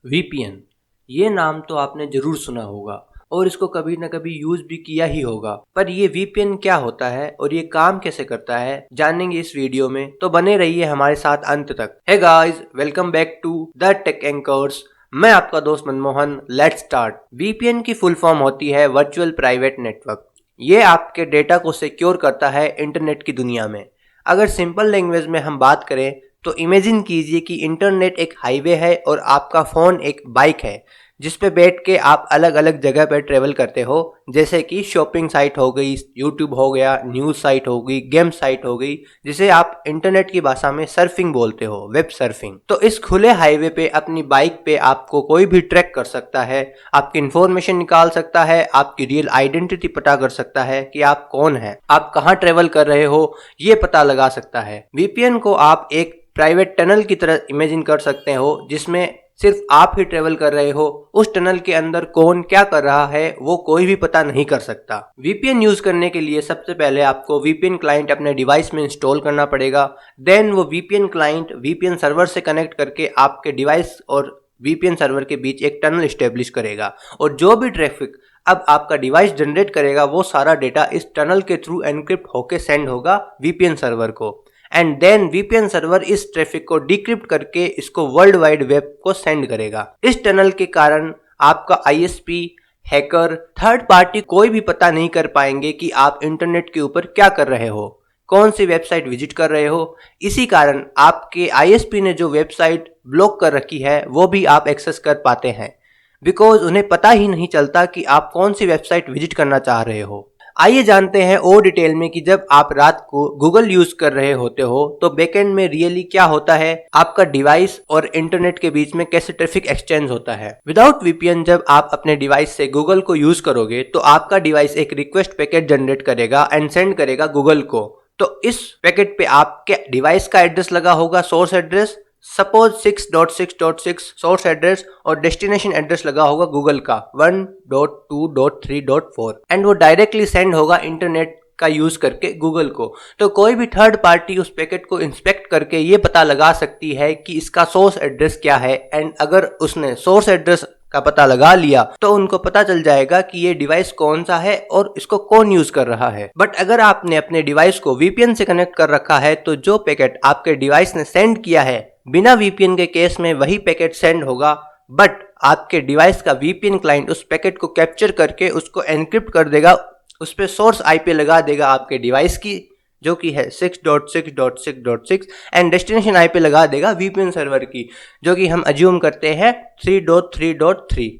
VPN, ये नाम तो आपने जरूर सुना होगा और इसको कभी ना कभी यूज भी किया ही होगा। पर ये वीपीएन क्या होता है और ये काम कैसे करता है जानेंगे इस वीडियो में, तो बने रहिए हमारे साथ अंत तक। Hey guys, welcome back to the tech anchors. मैं आपका दोस्त मनमोहन। Let's start. वीपीएन की फुल फॉर्म होती है वर्चुअल प्राइवेट नेटवर्क। ये आपके डेटा को सिक्योर करता है इंटरनेट की दुनिया में। अगर सिंपल लैंग्वेज में हम बात करें तो इमेजिन कीजिए कि इंटरनेट एक हाईवे है और आपका फ़ोन एक बाइक है जिस पे बैठ के आप अलग अलग जगह पर ट्रेवल करते हो, जैसे कि शॉपिंग साइट हो गई, यूट्यूब हो गया, न्यूज़ साइट हो गई, गेम साइट हो गई, जिसे आप इंटरनेट की भाषा में सर्फिंग बोलते हो, वेब सर्फिंग। तो इस खुले हाईवे पे अपनी बाइक पे आपको कोई भी ट्रैक कर सकता है, आपकी इन्फॉर्मेशन निकाल सकता है, आपकी रियल आइडेंटिटी पता कर सकता है कि आप कौन है, आप कहाँ ट्रेवल कर रहे हो, ये पता लगा सकता है। वीपीएन को आप एक प्राइवेट टनल की तरह इमेजिन कर सकते हो जिसमें सिर्फ आप ही ट्रेवल कर रहे हो। उस टनल के अंदर कौन क्या कर रहा है वो कोई भी पता नहीं कर सकता। वीपीएन यूज करने के लिए सबसे पहले आपको वीपीएन क्लाइंट अपने डिवाइस में इंस्टॉल करना पड़ेगा। देन वो वीपीएन क्लाइंट वीपीएन सर्वर से कनेक्ट करके आपके डिवाइस और वीपीएन सर्वर के बीच एक टनल स्टेब्लिश करेगा और जो भी ट्रैफिक अब आपका डिवाइस जनरेट करेगा वो सारा डेटा इस टनल के थ्रू एनक्रिप्ट होके सेंड होगा वीपीएन सर्वर को। एंड देन वीपीएन सर्वर इस ट्रैफिक को डिक्रिप्ट करके इसको वर्ल्ड वाइड वेब को सेंड करेगा। इस टनल के कारण आपका आईएसपी, हैकर, थर्ड पार्टी कोई भी पता नहीं कर पाएंगे कि आप इंटरनेट के ऊपर क्या कर रहे हो, कौन सी वेबसाइट विजिट कर रहे हो। इसी कारण आपके आईएसपी ने जो वेबसाइट ब्लॉक कर रखी है वो भी आप एक्सेस कर पाते हैं, बिकॉज उन्हें पता ही नहीं चलता कि आप कौन सी वेबसाइट विजिट करना चाह रहे हो। आइए जानते हैं और डिटेल में कि जब आप रात को गूगल यूज कर रहे होते हो तो बैकएंड में रियली क्या होता है, आपका डिवाइस और इंटरनेट के बीच में कैसे ट्रैफिक एक्सचेंज होता है। विदाउट वीपीएन जब आप अपने डिवाइस से गूगल को यूज करोगे तो आपका डिवाइस एक रिक्वेस्ट पैकेट जनरेट करेगा एंड सेंड करेगा गूगल को। तो इस पैकेट पे आपके डिवाइस का एड्रेस लगा होगा, source address, suppose 6.6.6 source address, और डेस्टिनेशन एड्रेस लगा होगा गूगल का 1.2.3.4 एंड वो डायरेक्टली सेंड होगा इंटरनेट का यूज करके गूगल को। तो कोई भी थर्ड पार्टी उस पैकेट को इंस्पेक्ट करके ये पता लगा सकती है कि इसका सोर्स एड्रेस क्या है, एंड अगर उसने सोर्स एड्रेस का पता लगा लिया तो उनको पता चल जाएगा कि ये डिवाइस कौन सा है और इसको कौन यूज कर रहा है। बट अगर आपने अपने डिवाइस को वीपीएन से कनेक्ट कर रखा है तो जो पैकेट आपके डिवाइस ने सेंड किया है बिना वीपीएन के केस में वही पैकेट सेंड होगा, बट आपके डिवाइस का वीपीएन क्लाइंट उस पैकेट को कैप्चर करके उसको एनक्रिप्ट कर देगा, उस पे सोर्स आईपी लगा देगा आपके डिवाइस की जो कि है 6.6.6.6 एंड डेस्टिनेशन आईपी लगा देगा वीपीएन सर्वर की जो कि हम अज्यूम करते हैं 3.3.3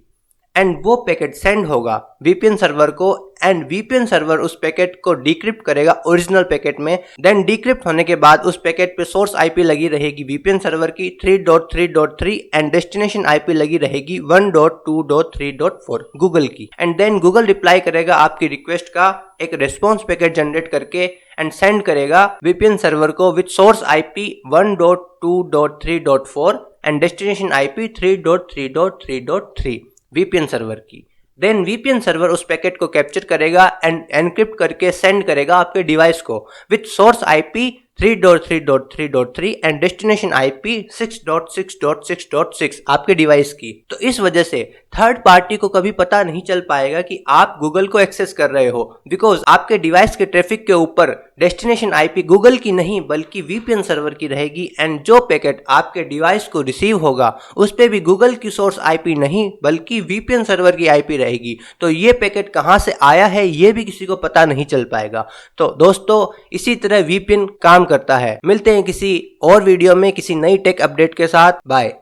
एंड वो पैकेट सेंड होगा वीपीएन सर्वर को एंड वीपीएन सर्वर उस पैकेट को डिक्रिप्ट करेगा ओरिजिनल पैकेट में। देन डिक्रिप्ट होने के बाद उस पैकेट पे सोर्स आईपी लगी रहेगी वीपीएन सर्वर की 3.3.3 एंड डेस्टिनेशन आईपी लगी रहेगी 1.2.3.4 गूगल की। एंड देन गूगल रिप्लाई करेगा आपकी रिक्वेस्ट का एक रेस्पॉन्स पैकेट जनरेट करके एंड सेंड करेगा वीपीएन सर्वर को with source IP 1.2.3.4 and destination IP 3.3.3.3 VPN server की। देन वीपीएन सर्वर उस पैकेट को कैप्चर करेगा एंड एनक्रिप्ट करके सेंड करेगा आपके डिवाइस को with source IP 3.3.3.3 and destination IP 6.6.6.6 आपके डिवाइस की। तो इस वजह से थर्ड पार्टी को कभी पता नहीं चल पाएगा कि आप गूगल को एक्सेस कर रहे हो, बिकॉज आपके डिवाइस के ट्रैफिक के ऊपर डेस्टिनेशन आईपी गूगल की नहीं बल्कि वीपीएन सर्वर की रहेगी एंड जो पैकेट आपके डिवाइस को रिसीव होगा उस पे भी गूगल की सोर्स आईपी नहीं बल्कि वीपीएन सर्वर की आईपी रहेगी। तो ये पैकेट कहाँ से आया है ये भी किसी को पता नहीं चल पाएगा। तो दोस्तों इसी तरह वीपीएन काम करता है। मिलते हैं किसी और वीडियो में किसी नई टेक अपडेट के साथ। बाय।